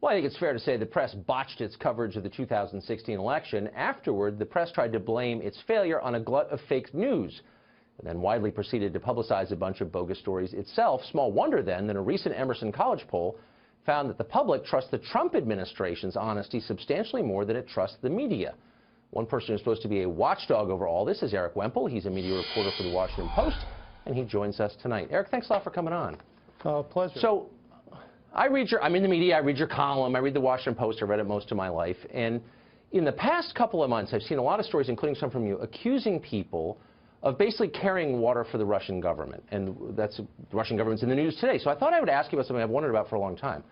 Well, I think it's fair to say the press botched its coverage of the 2016 election. Afterward, the press tried to blame its failure on a glut of fake news, and then widely proceeded to publicize a bunch of bogus stories itself. Small wonder, then, that a recent Emerson College poll found that the public trusts the Trump administration's honesty substantially more than it trusts the media. One person who's supposed to be a watchdog over all this is Erik Wemple. He's a media reporter for the Washington Post, and he joins us tonight. Erik, thanks a lot for coming on. Pleasure. So, I'm in the media, I read your column, I read the Washington Post, I read it most of my life, and in the past couple of months I've seen a lot of stories, including some from you, accusing people of basically carrying water for the Russian government, and that's the Russian government's in the news today. So I thought I would ask you about something I've wondered about for a long time,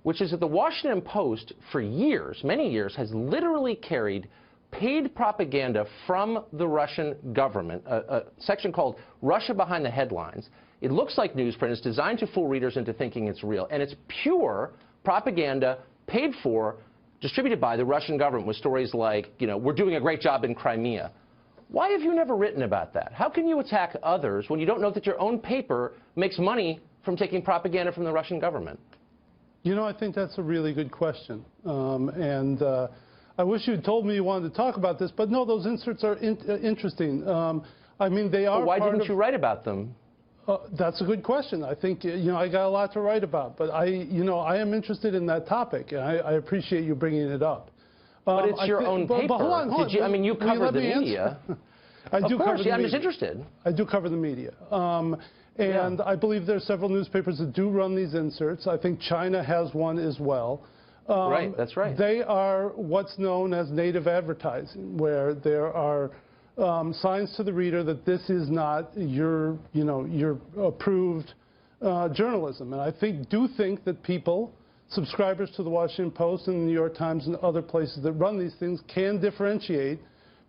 which is that the Washington Post, for years, many years, has literally carried paid propaganda from the Russian government, a section called Russia Behind the Headlines. It looks like newsprint. It's designed to fool readers into thinking it's real. And it's pure propaganda paid for, distributed by the Russian government with stories like, you know, we're doing a great job in Crimea. Why have you never written about that? How can you attack others when you don't know that your own paper makes money from taking propaganda from the Russian government? You know, I think that's a really good question. I wish you'd told me you wanted to talk about this, but no, those inserts are interesting. I mean, they are. Well, why didn't you write about them? That's a good question. I think, you know, I got a lot to write about, but I am interested in that topic, and I appreciate you bringing it up. But it's your own paper. But hold on. I mean, you cover the media. I do cover the media. I'm just interested. I do cover the media. I believe there are several newspapers that do run these inserts. I think China has one as well. Right, that's right. They are what's known as native advertising, where there are signs to the reader that this is not your approved journalism. And I do think that people, subscribers to the Washington Post and the New York Times and other places that run these things, can differentiate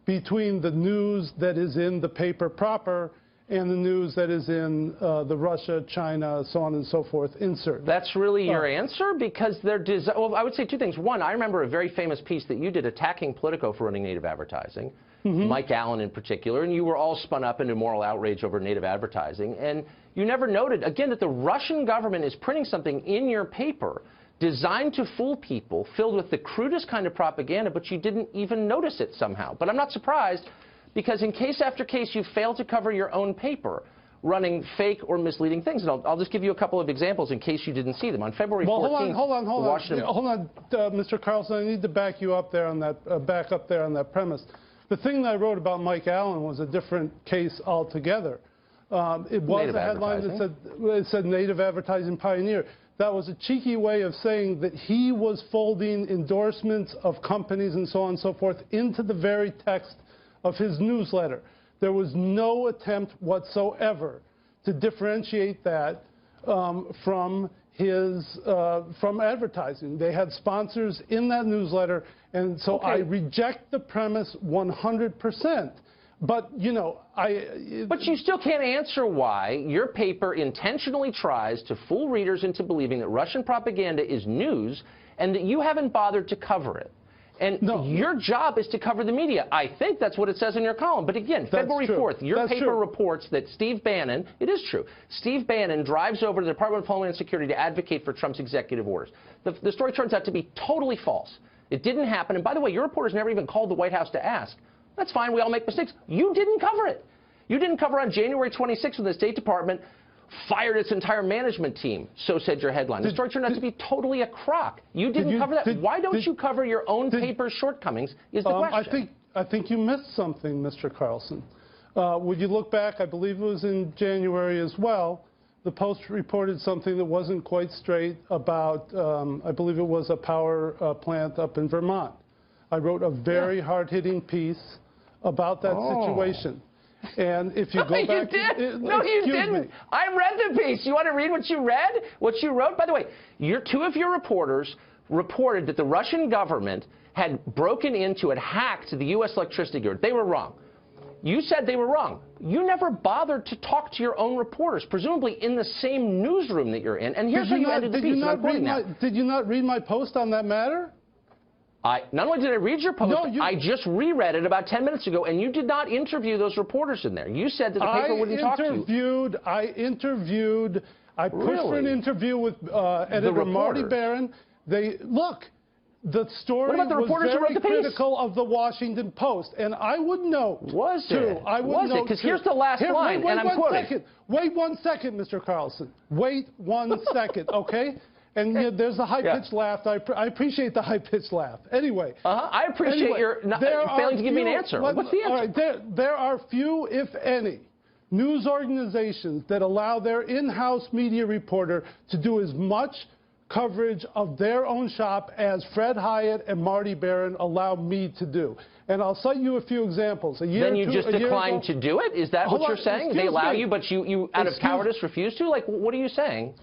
between the news that is in the paper proper and the news that is in the Russia, China, so on and so forth insert. That's really your answer? Because they're well, I would say two things. One, I remember a very famous piece that you did attacking Politico for running native advertising, Mike Allen in particular, and you were all spun up into moral outrage over native advertising. And you never noted, again, that the Russian government is printing something in your paper designed to fool people, filled with the crudest kind of propaganda, but you didn't even notice it somehow. But I'm not surprised, because in case after case, you fail to cover your own paper, running fake or misleading things. And I'll just give you a couple of examples in case you didn't see them. On February 14th, hold on, Mr. Carlson. I need to back you up there on that, back up there on that premise. The thing that I wrote about Mike Allen was a different case altogether. It was a headline that said native advertising pioneer. That was a cheeky way of saying that he was folding endorsements of companies and so on and so forth into the very text of his newsletter. There was no attempt whatsoever to differentiate that from advertising. They had sponsors in that newsletter, and so I reject the premise 100%. But, you know, But you still can't answer why your paper intentionally tries to fool readers into believing that Russian propaganda is news and that you haven't bothered to cover it. And your job is to cover the media. I think that's what it says in your columm. But again, February 4th, your paper reports that Steve Bannon, it is true, Steve Bannon drives over to the Department of Homeland Security to advocate for Trump's executive orders. The story turns out to be totally false. It didn't happen. And by the way, your reporters never even called the White House to ask. That's fine. We all make mistakes. You didn't cover it. You didn't cover on January 26th when the State Department fired its entire management team, so said your headline. The story turned out to be totally a crock. You didn't cover that. Why don't you cover your own paper's shortcomings is the question. I think you missed something, Mr. Carlson. Would you look back, I believe it was in January as well, the Post reported something that wasn't quite straight about, I believe it was a power plant up in Vermont. I wrote a very hard-hitting piece about that situation. And if you go back... No, you didn't. I read the piece. You want to read what you read? What you wrote? By the way, two of your reporters reported that the Russian government had broken into and hacked the U.S. electricity grid. They were wrong. You said they were wrong. You never bothered to talk to your own reporters, presumably in the same newsroom that you're in. And here's how you ended the piece. Did you not read my post on that matter? Not only did I read your post, I just reread it about 10 minutes ago, and you did not interview those reporters in there. You said that the paper wouldn't talk to you. I pushed for an interview with editor Marty Barron. Look, the story what about the reporters who wrote the piece? critical of the Washington Post, and I would note. Was it? I would was note it? Because here's the last line, wait, and I'm quoting. Wait 1 second, Mr. Carlson. Wait 1 second, okay? And there's a high-pitched laugh. I appreciate the high-pitched laugh. Anyway. I appreciate your failing to give me an answer. What's the answer? All right, there are few, if any, news organizations that allow their in-house media reporter to do as much coverage of their own shop as Fred Hyatt and Marty Barron allow me to do. And I'll cite you a few examples. Then you just declined to do it? Is that what you're saying? They allow you, but you out of cowardice, refuse to? Like, what are you saying?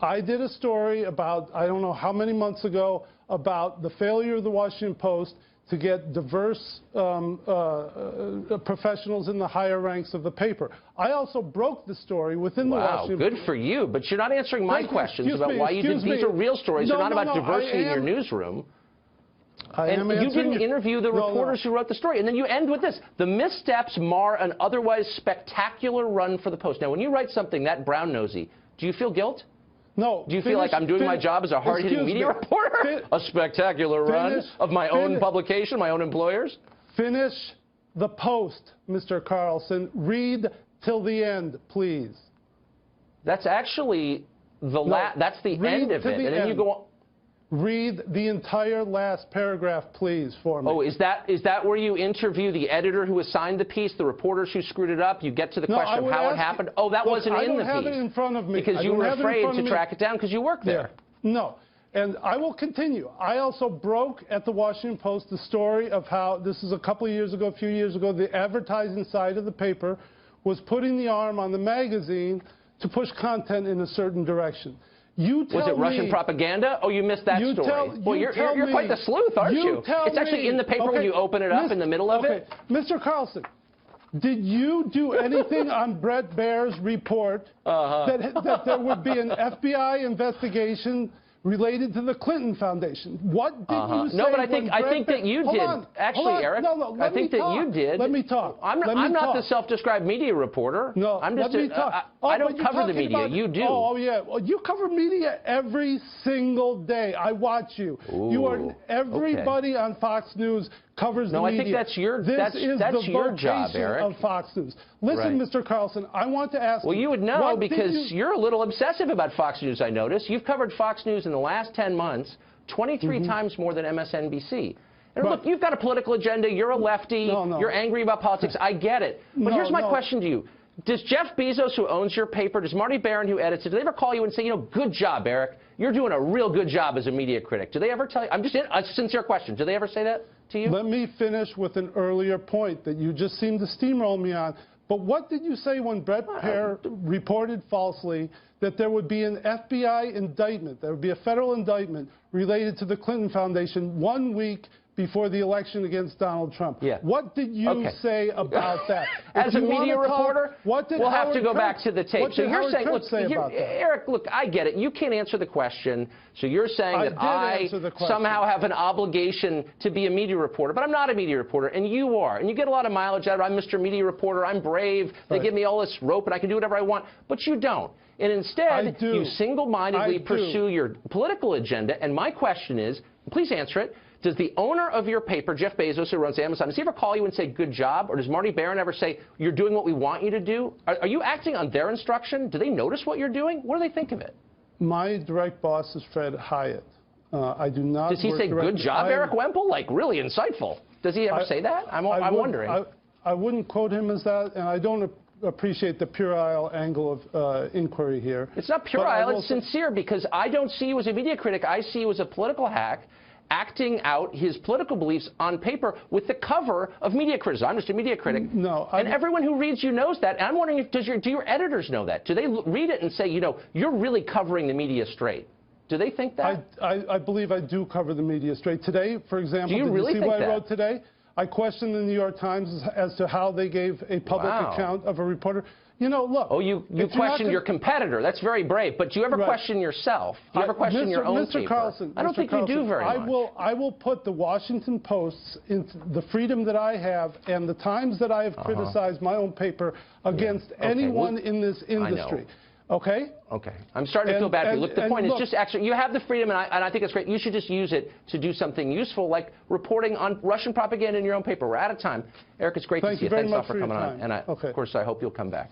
I did a story about, I don't know how many months ago, about the failure of the Washington Post to get diverse professionals in the higher ranks of the paper. I also broke the story within the Washington Post. Wow, good for you. But you're not answering my questions about why you did. These are real stories. They're not about diversity in your newsroom. And you didn't interview the reporters who wrote the story. And then you end with this. The missteps mar an otherwise spectacular run for the Post. Now, when you write something that brown-nosy, do you feel guilt? No. Do you feel like I'm doing my job as a hard-hitting media reporter? A spectacular run of my own publication, my own employers? Finish the Post, Mr. Carlson. Read till the end, please. That's actually that's the end of it. And then you go on. Read the entire last paragraph, please, for me. Oh, is that where you interview the editor who assigned the piece, the reporters who screwed it up? You get to the question of how it happened? Oh, that wasn't in the piece. I don't have it in front of me. Because you were afraid to track it down because you work there. Yeah. No. And I will continue. I also broke at the Washington Post the story of how, this is a couple of years ago, a few years ago, the advertising side of the paper was putting the arm on the magazine to push content in a certain direction. Was it Russian propaganda? Oh, you missed that story. Well, you're quite the sleuth, aren't you? It's actually in the paper when you open it up in the middle of it. Mr. Carlson, did you do anything on Bret Baier's report that there would be an FBI investigation related to the Clinton Foundation? What did you say? No, but I think that you did. Actually, Eric, I think that you did. Let me talk. I'm not the self-described media reporter. No, I'm just let me talk. I don't cover the media. You do. Oh, yeah. Well, you cover media every single day. I watch you. Ooh, everybody on Fox News covers the media. No, I think that's your job, Eric. Of Fox News. Listen, Mr. Carlson, I want to ask you. Well, you would know because you're a little obsessive about Fox News, I notice. You've covered Fox News in the last 10 months 23 times more than MSNBC. And look, you've got a political agenda. You're a lefty. You're angry about politics. I get it. But here's my question to you. Does Jeff Bezos, who owns your paper, does Marty Barron, who edits it, do they ever call you and say, good job, Eric. You're doing a real good job as a media critic? Do they ever tell you? I'm just a sincere question. Do they ever say that to you? Let me finish with an earlier point that you just seemed to steamroll me on. But what did you say when Bret Baier reported falsely that there would be an FBI indictment, there would be a federal indictment related to the Clinton Foundation 1 week before the election against Donald Trump? Yeah. What did you say about that? As a media reporter, we'll have to go back to the tape. So you're saying, look, Eric, look, I get it. You can't answer the question. So you're saying that I somehow have an obligation to be a media reporter. But I'm not a media reporter, and you are. And you get a lot of mileage out of it. I'm Mr. Media Reporter. I'm brave. They give me all this rope, and I can do whatever I want. But you don't. And instead, you single-mindedly pursue your political agenda. And my question is, please answer it. Does the owner of your paper, Jeff Bezos, who runs Amazon, does he ever call you and say, good job? Or does Marty Barron ever say, you're doing what we want you to do? Are you acting on their instruction? Do they notice what you're doing? What do they think of it? My direct boss is Fred Hyatt. I do not. Does he say, good job, Erik Wemple? Like, really insightful. Does he ever say that? I'm wondering. I wouldn't quote him as that, and I don't appreciate the puerile angle of inquiry here. It's not puerile, it's sincere, because I don't see you as a media critic. I see you as a political hack acting out his political beliefs on paper with the cover of media criticism. I'm just a media critic. No, and everyone who reads you knows that. And I'm wondering, do your editors know that? Do they read it and say, you're really covering the media straight? Do they think that? I believe I do cover the media straight. Today, for example, do you really see think what that? I wrote today? I questioned the New York Times as to how they gave a public account of a reporter. Look. Oh, you questioned your competitor. That's very brave. But do you ever question yourself? Do you ever question your own paper? Carlson, I don't think you do very much. I will put the Washington Post, in the freedom that I have and the times that I have criticized my own paper against anyone in this industry. Okay? Okay. I'm starting to feel bad for you. Look, the point is just actually, you have the freedom, and I think it's great. You should just use it to do something useful, like reporting on Russian propaganda in your own paper. We're out of time. Erik, it's great to see you. Thanks a lot for coming on. And of course, I hope you'll come back.